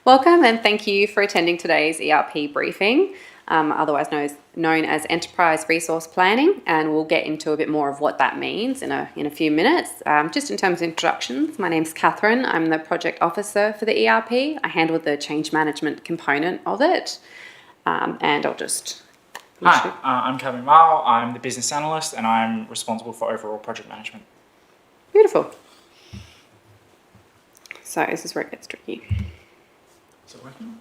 Welcome and thank you for attending today's ERP briefing, otherwise known as Enterprise Resource Planning, and we'll get into a bit more of what that means in a few minutes. Just in terms of introductions, my name's Catherine. I'm the Project Officer for the ERP. I handle the change management component of it, and I'll just... Hi, I'm 𝗘𝗁𝗂𝘀𝘆. I'm the Business Analyst and I'm responsible for overall project management. Beautiful. So this is where it gets tricky. Is it working?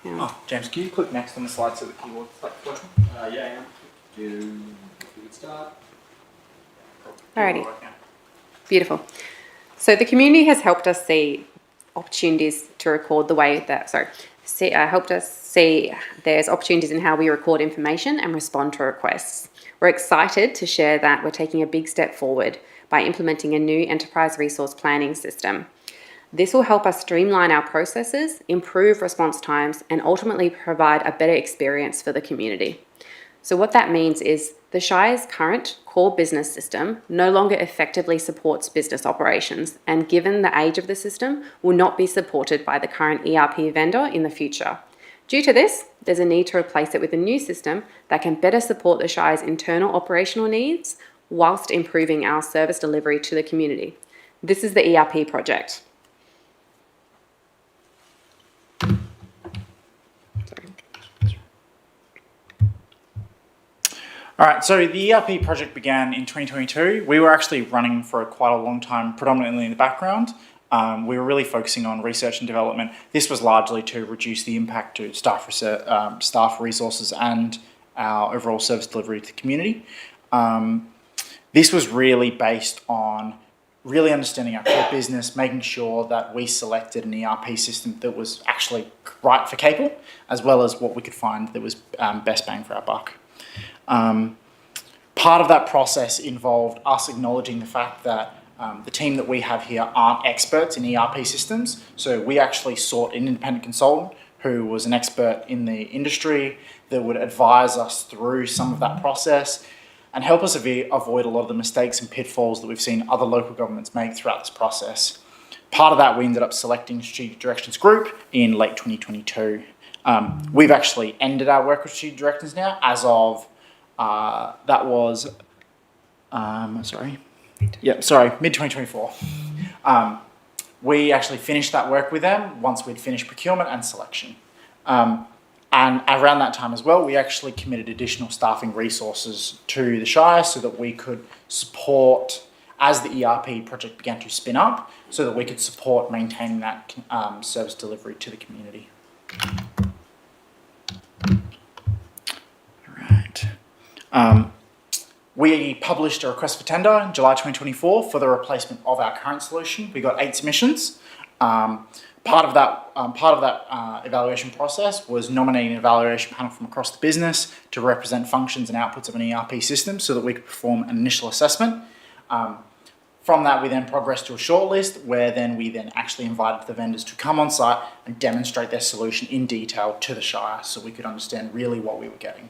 Yeah. Oh, James, can you click next on the slide so the keyboard starts working? Yeah, I am. Do we start? Alrighty. Beautiful. So the community has helped us see opportunities to record the way that, helped us see there's opportunities in how we record information and respond to requests. We're excited to share that we're taking a big step forward by implementing a new enterprise resource planning system. This will help us streamline our processes, improve response times, and ultimately provide a better experience for the community. So what that means is the Shire's current core business system no longer effectively supports business operations, and given the age of the system, will not be supported by the current ERP vendor in the future. Due to this, there's a need to replace it with a new system that can better support the Shire's internal operational needs whilst improving our service delivery to the community. This is the ERP project. All right, so the ERP project began in 2022. We were actually running for quite a long time, predominantly in the background. We were really focusing on research and development. This was largely to reduce the impact to staff resources and our overall service delivery to the community. This was really based on really understanding our core business, making sure that we selected an ERP system that was actually right for Capel, as well as what we could find that was best bang for our buck. Part of that process involved us acknowledging the fact that the team that we have here aren't experts in ERP systems, so we actually sought an independent consultant who was an expert in the industry that would advise us through some of that process and help us avoid a lot of the mistakes and pitfalls that we've seen other local governments make throughout this process. Part of that, we ended up selecting Strategic Directions Group in late 2022. We've actually ended our work with Strategic Directions now as of mid-2024. We actually finished that work with them once we'd finished procurement and selection. And around that time as well, we actually committed additional staffing resources to the Shire so that we could support, as the ERP project began to spin up, so that we could support maintaining that service delivery to the community. We published a request for tender in July 2024 for the replacement of our current solution. We got 8 submissions. Part of that evaluation process was nominating an evaluation panel from across the business to represent functions and outputs of an ERP system so that we could perform an initial assessment. From that, we then progressed to a shortlist where we actually invited the vendors to come on site and demonstrate their solution in detail to the Shire so we could understand really what we were getting.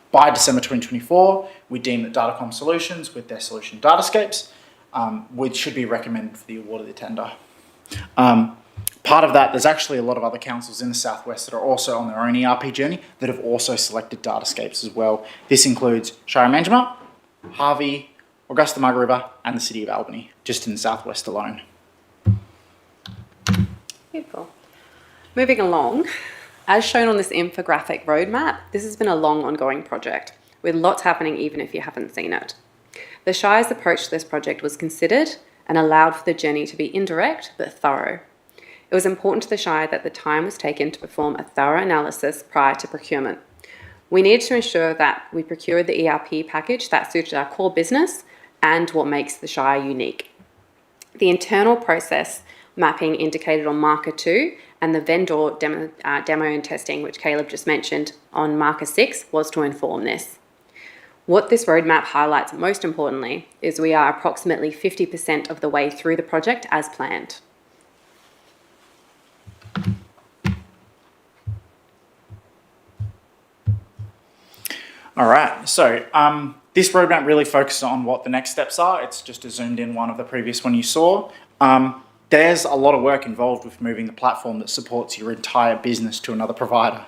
By December 2024, we deemed that Datacom Solutions, with their solution 𝗤𝗏𝗏𝗏𝗏, should be recommended for the award of the tender. Part of that, there's actually a lot of other councils in the southwest that are also on their own ERP journey that have also selected 𝗤𝗏𝗏𝗏𝗏s as well. This includes Shire of 𝗤𝗏𝗏𝗏𝗏, Harvey, 𝗤𝗏𝗏𝗏𝗏𝗏, and the City of Albany, just in the southwest alone. Beautiful. Moving along. As shown on this infographic roadmap, this has been a long ongoing project with lots happening even if you haven't seen it. The Shire's approach to this project was considered and allowed for the journey to be indirect but thorough. It was important to the Shire that the time was taken to perform a thorough analysis prior to procurement. We needed to ensure that we procured the ERP package that suited our core business and what makes the Shire unique. The internal process mapping indicated on marker 2 and the vendor demo and testing, which Caleb just mentioned, on marker 6 was to inform this. What this roadmap highlights most importantly is we are approximately 50% of the way through the project as planned. All right, so this roadmap really focuses on what the next steps are. It's just a zoomed in one of the previous one you saw. there's a lot of work involved with moving the platform that supports your entire business to another provider.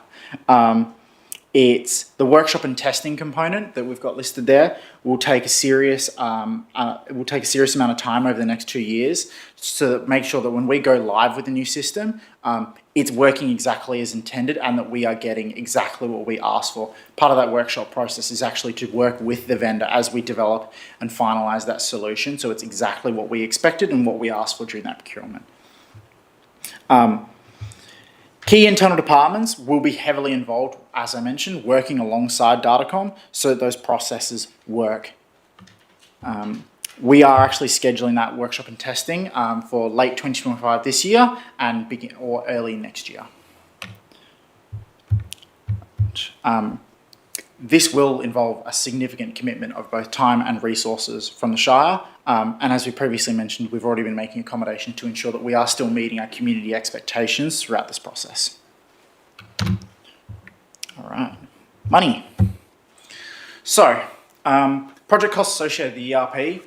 It's the workshop and testing component that we've got listed there will take a serious amount of time over the next 2 years to make sure that when we go live with the new system, it's working exactly as intended and that we are getting exactly what we asked for. Part of that workshop process is actually to work with the vendor as we develop and finalize that solution, so it's exactly what we expected and what we asked for during that procurement. Key internal departments will be heavily involved, as I mentioned, working alongside Datacom so that those processes work. We are actually scheduling that workshop and testing for late 2025 this year and early next year. This will involve a significant commitment of both time and resources from the Shire. And as we previously mentioned, we've already been making accommodation to ensure that we are still meeting our community expectations throughout this process. All right, money. So, project costs associated with the ERP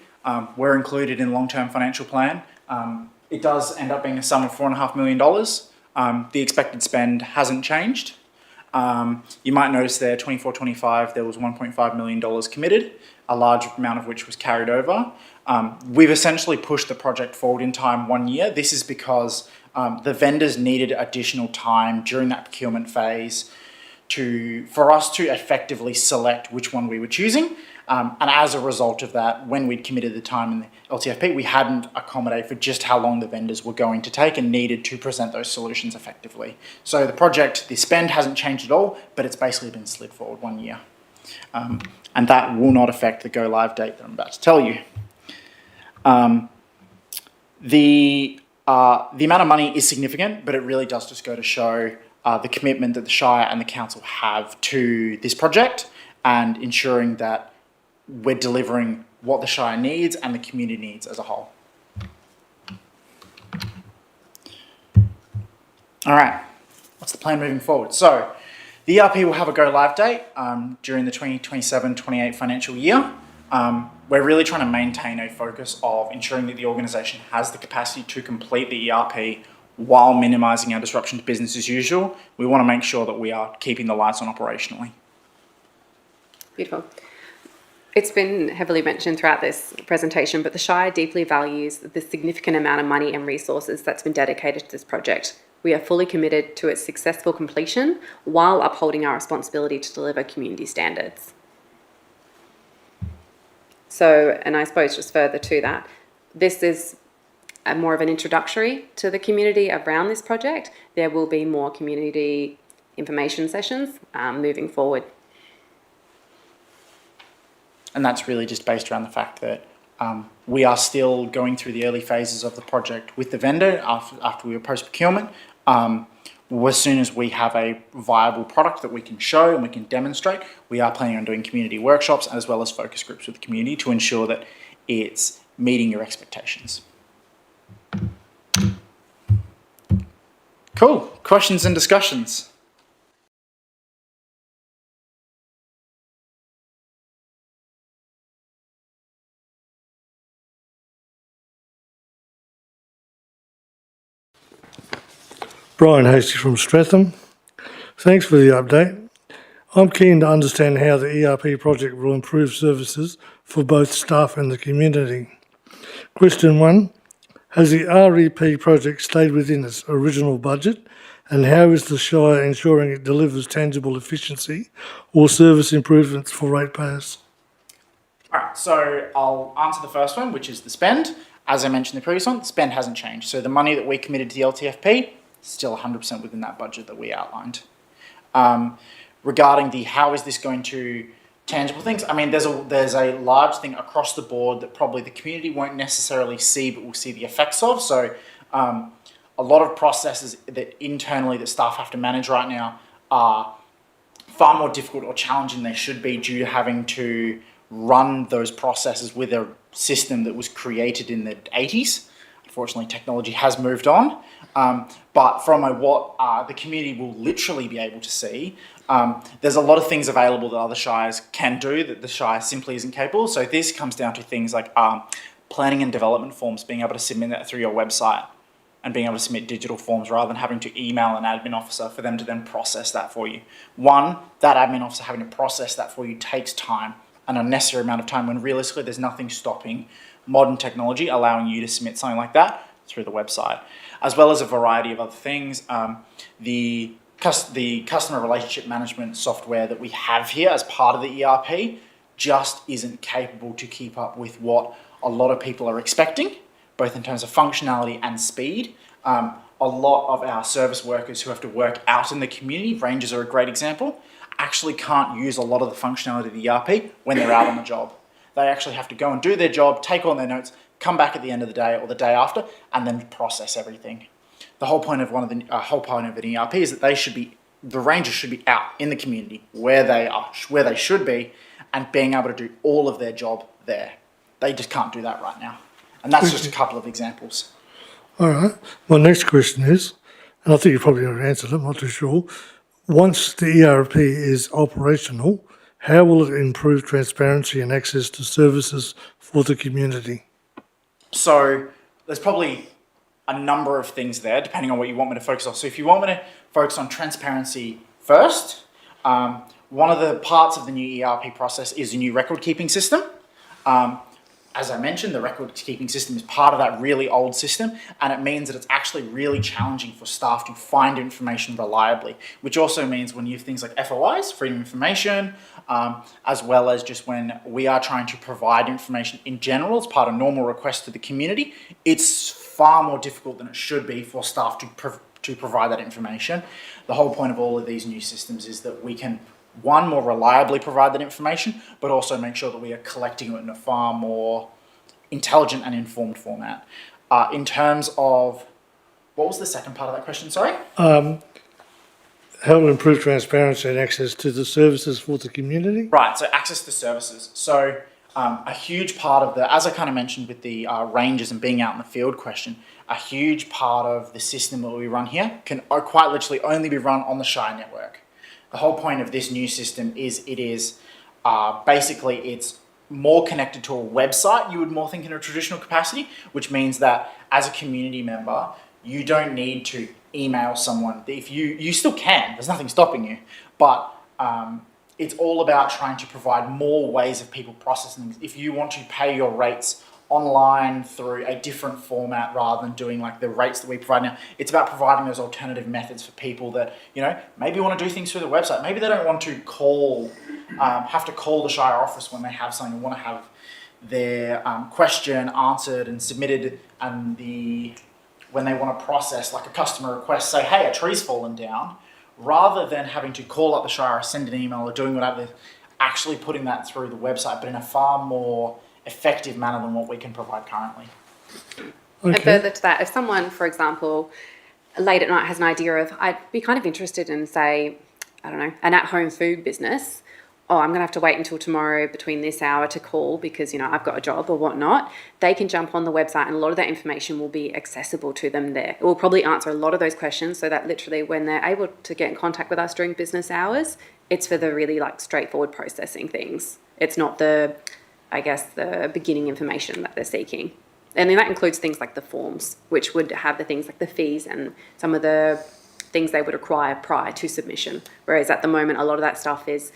were included in the long-term financial plan. It does end up being a sum of $4.5 million. The expected spend hasn't changed. You might notice there, 24-25, there was $1.5 million committed, a large amount of which was carried over. We've essentially pushed the project forward in time 1 year. This is because the vendors needed additional time during that procurement phase for us to effectively select which one we were choosing. And as a result of that, when we'd committed the time in the LTFP, we hadn't accommodated for just how long the vendors were going to take and needed to present those solutions effectively. So the spend hasn't changed at all, but it's basically been slid forward 1 year. And that will not affect the go live date that I'm about to tell you. The amount of money is significant, but it really does just go to show the commitment that the Shire and the Council have to this project and ensuring that we're delivering what the Shire needs and the community needs as a whole. All right, what's the plan moving forward? So the ERP will have a go live date during the 2027-28 financial year. We're really trying to maintain a focus of ensuring that the organisation has the capacity to complete the ERP while minimising our disruption to business as usual. We want to make sure that we are keeping the lights on operationally. Beautiful. It's been heavily mentioned throughout this presentation, but the Shire deeply values the significant amount of money and resources that's been dedicated to this project. We are fully committed to its successful completion while upholding our responsibility to deliver community standards. So, and I suppose just further to that, this is more of an introductory to the community around this project. There will be more community information sessions moving forward. And that's really just based around the fact that we are still going through the early phases of the project with the vendor after we were post-procurement. As soon as we have a viable product that we can show and we can demonstrate, we are planning on doing community workshops as well as focus groups with the community to ensure that it's meeting your expectations. Cool. Questions and discussions? Brian Hasty from Streatham. Thanks for the update. I'm keen to understand how the ERP project will improve services for both staff and the community. Question 1, has the ERP project stayed within its original budget, and how is the Shire ensuring it delivers tangible efficiency or service improvements for ratepayers? All right, so I'll answer the first one, which is the spend. As I mentioned in the previous one, the spend hasn't changed. So the money that we committed to the LTFP, still 100% within that budget that we outlined. Regarding the how is this going to tangible things, I mean, there's a large thing across the board that probably the community won't necessarily see, but will see the effects of. So a lot of processes that internally that staff have to manage right now are far more difficult or challenging than they should be due to having to run those processes with a system that was created in the 80s. Unfortunately, technology has moved on. But from what the community will literally be able to see, there's a lot of things available that other shires can do that the Shire simply isn't capable. So this comes down to things like planning and development forms, being able to submit that through your website. and being able to submit digital forms rather than having to email an admin officer for them to then process that for you. One, that admin officer having to process that for you takes time, an unnecessary amount of time, when realistically there's nothing stopping modern technology allowing you to submit something like that through the website, as well as a variety of other things. The customer relationship management software that we have here as part of the ERP just isn't capable to keep up with what a lot of people are expecting, both in terms of functionality and speed. A lot of our service workers who have to work out in the community, rangers are a great example, actually can't use a lot of the functionality of the ERP when they're out on the job. They actually have to go and do their job, take all their notes, come back at the end of the day or the day after, and then process everything. The whole point of an ERP is that the rangers should be out in the community where they should be, and being able to do all of their job there. They just can't do that right now. And that's just a couple of examples. All right. My next question is, and I think you probably already answered it, I'm not too sure. Once the ERP is operational, how will it improve transparency and access to services for the community? So there's probably a number of things there, depending on what you want me to focus on. So if you want me to focus on transparency first, one of the parts of the new ERP process is a new record-keeping system. As I mentioned, the record-keeping system is part of that really old system, and it means that it's actually really challenging for staff to find information reliably, which also means when you have things like FOIs, freedom of information, as well as just when we are trying to provide information in general as part of normal requests to the community, it's far more difficult than it should be for staff to provide that information. The whole point of all of these new systems is that we can, one, more reliably provide that information, but also make sure that we are collecting it in a far more intelligent and informed format. In terms of, what was the second part of that question, sorry? How will it improve transparency and access to the services for the community? Right, so access to services. So a huge part of as I kind of mentioned with the rangers and being out in the field question, a huge part of the system that we run here can quite literally only be run on the Shire network. The whole point of this new system is basically it's more connected to a website you would more think in a traditional capacity, which means that as a community member, you don't need to email someone. If you still can, there's nothing stopping you, but it's all about trying to provide more ways of people processing things. If you want to pay your rates online through a different format rather than doing like the rates that we provide now, it's about providing those alternative methods for people that, maybe want to do things through the website. Maybe they don't want to have to call the Shire office when they have something and want to have their question answered and submitted, and when they want to process like a customer request, say, hey, a tree's fallen down, rather than having to call up the Shire or send an email or doing whatever, actually putting that through the website, but in a far more effective manner than what we can provide currently. Okay. And further to that, if someone, for example, late at night has an idea of, I'd be kind of interested in, say, I don't know, an at-home food business. Oh, I'm going to have to wait until tomorrow between this hour to call because, I've got a job or whatnot. They can jump on the website and a lot of that information will be accessible to them there. It will probably answer a lot of those questions so that literally when they're able to get in contact with us during business hours, it's for the really straightforward processing things. It's not the beginning information that they're seeking. And then that includes things like the forms, which would have the things like the fees and some of the things they would require prior to submission. Whereas at the moment, a lot of that stuff is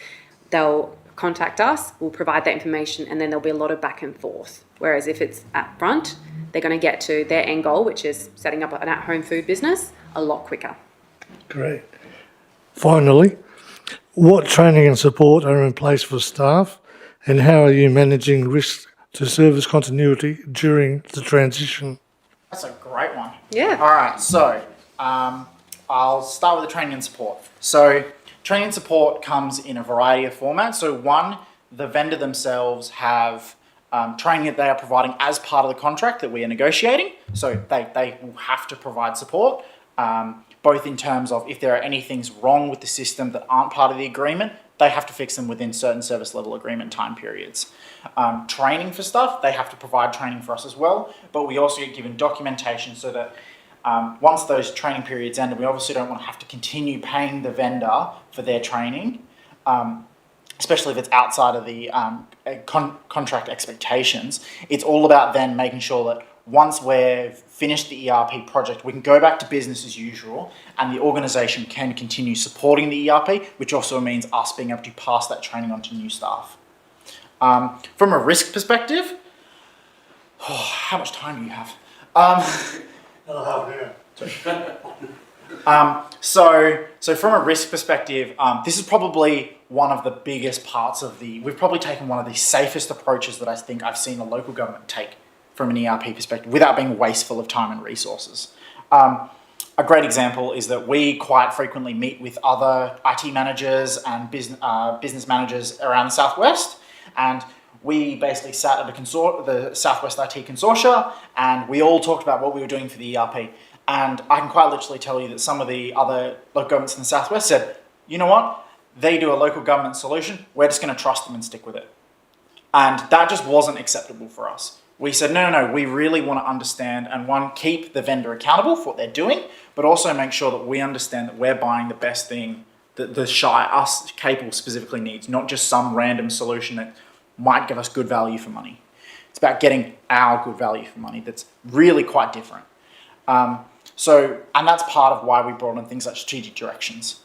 they'll contact us, we'll provide that information, and then there'll be a lot of back and forth. Whereas if it's at front, they're going to get to their end goal, which is setting up an at-home food business, a lot quicker. Great. Finally, what training and support are in place for staff, and how are you managing risks to service continuity during the transition? That's a great one. Yeah. All right, so I'll start with the training and support. So training and support comes in a variety of formats. So one, the vendor themselves have training that they are providing as part of the contract that we are negotiating. So they will have to provide support, both in terms of if there are any things wrong with the system that aren't part of the agreement, they have to fix them within certain service level agreement time periods. Training for stuff, they have to provide training for us as well, but we also get given documentation so that once those training periods end, and we obviously don't want to have to continue paying the vendor for their training, especially if it's outside of the contract expectations. It's all about then making sure that once we've finished the ERP project, we can go back to business as usual and the organisation can continue supporting the ERP, which also means us being able to pass that training on to new staff. From a risk perspective, how much time do you have? So from a risk perspective, this is probably one of the biggest parts of we've probably taken one of the safest approaches that I think I've seen a local government take from an ERP perspective without being wasteful of time and resources. A great example is that we quite frequently meet with other IT managers and business managers around the Southwest, and we basically sat at the Southwest IT Consortia, and we all talked about what we were doing for the ERP. And I can quite literally tell you that some of the other local governments in the Southwest said, you know what? They do a local government solution. We're just going to trust them and stick with it. And that just wasn't acceptable for us. We said, no, we really want to understand and keep the vendor accountable for what they're doing, but also make sure that we understand that we're buying the best thing that the Shire, us, Capel specifically needs, not just some random solution that might give us good value for money. It's about getting our good value for money that's really quite different. And that's part of why we brought in things like strategic directions.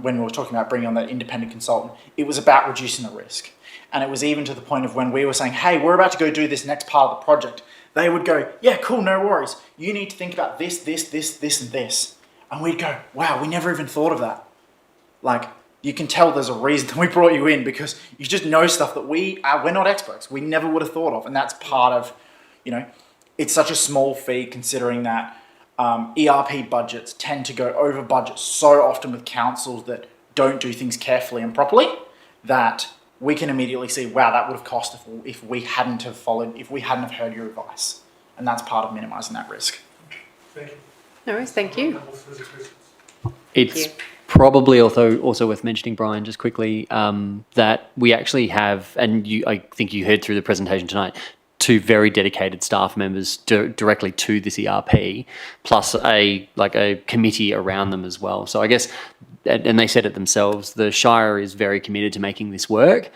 When we were talking about bringing on that independent consultant, it was about reducing the risk. And it was even to the point of when we were saying, hey, we're about to go do this next part of the project, they would go, yeah, cool, no worries. You need to think about this, this, and this. And we'd go, wow, we never even thought of that. Like, you can tell there's a reason that we brought you in because you just know stuff that we're not experts. We never would have thought of. And that's part of, it's such a small fee considering that ERP budgets tend to go over budget so often with councils that don't do things carefully and properly that we can immediately see, wow, that would have cost if we hadn't have heard your advice. And that's part of minimising that risk. Thank you. No worries, thank you. It's probably also worth mentioning, Brian, just quickly, that we actually have, and I think you heard through the presentation tonight, 2 very dedicated staff members directly to this ERP, plus a committee around them as well. So I guess, and they said it themselves, the Shire is very committed to making this work.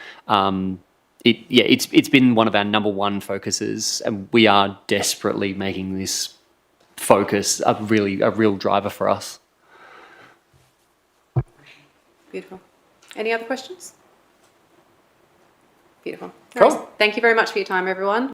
It's been one of our number one focuses, and we are desperately making this focus a real driver for us. Beautiful. Any other questions? Beautiful. Cool. Thank you very much for your time, everyone.